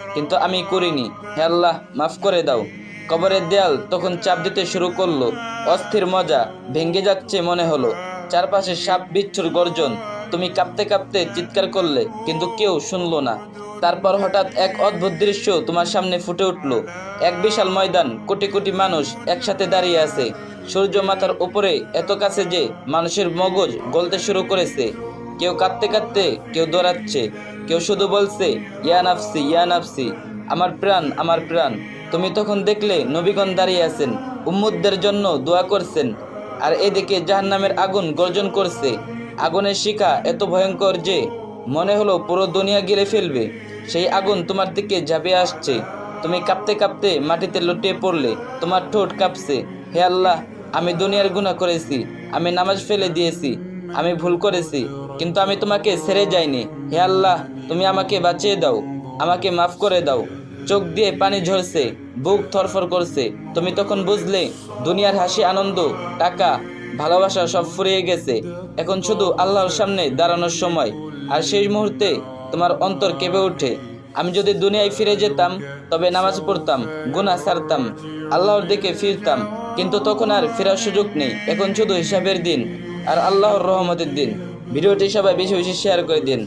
কিন্তু আমি করিনি। হে আল্লাহ, মাফ করে দাও। কবরের দেয়াল তখন চাপ দিতে শুরু করলো। অস্থির মজা, ভেঙে যাচ্ছে মনে হলো। চারপাশে সাপ বিচ্ছুর গর্জন। তুমি কাঁপতে কাঁপতে চিৎকার করলে, কিন্তু কেউ শুনলো না। তারপর হঠাৎ এক অদ্ভুত দৃশ্য তোমার সামনে ফুটে উঠলো। এক বিশাল ময়দান, কোটি কোটি মানুষ একসাথে দাঁড়িয়ে আছে। সূর্য মাথার উপরে, এত কাছে যে মানুষের মগজ গলতে শুরু করেছে। কেউ কাঁদতে কাঁদতে, কেউ দৌড়াচ্ছে, কেউ শুধু বলছে, ইয়া নাফসি, ইয়া নাফসি, আমার প্রাণ, আমার প্রাণ। তুমি তখন দেখলে নবীগণ দাঁড়িয়ে আছেন, উম্মতদের জন্য দোয়া করছেন। আর এদিকে জাহান্নামের আগুন গর্জন করছে। আগুনের শিখা এত ভয়ঙ্কর যে মনে হলো পুরো দুনিয়া গিলে ফেলবে। সেই আগুন তোমার দিকে ঝাঁপিয়ে আসছে। তুমি কাঁপতে কাঁপতে মাটিতে লুটিয়ে পড়লে। তোমার ঠোঁট কাঁপছে। হে আল্লাহ, আমি দুনিয়ার গুনাহ করেছি, আমি নামাজ ফেলে দিয়েছি, আমি ভুল করেছি, কিন্তু আমি তোমাকে ছেড়ে যাইনি। হে আল্লাহ, তুমি আমাকে বাঁচিয়ে দাও, আমাকে মাফ করে দাও। চোখ দিয়ে পানি ঝরছে, বুক থরফর করছে। তুমি তখন বুঝলে দুনিয়ার হাসি, আনন্দ, টাকা, ভালোবাসা সব ফুরিয়ে গেছে। এখন শুধু আল্লাহর সামনে দাঁড়ানোর সময়। আর সেই মুহূর্তে তোমার অন্তর কেঁপে ওঠে। আমি যদি দুনিয়ায় ফিরে যেতাম, তবে নামাজ পড়তাম, গুনাহ ছাড়তাম, আল্লাহর দিকে ফিরতাম। কিন্তু তখন আর ফেরার সুযোগ নেই। এখন শুধু হিসাবের দিন আর আল্লাহর রহমতের দিন। ভিডিওটি সবাই বেশি বেশি শেয়ার করে দিন।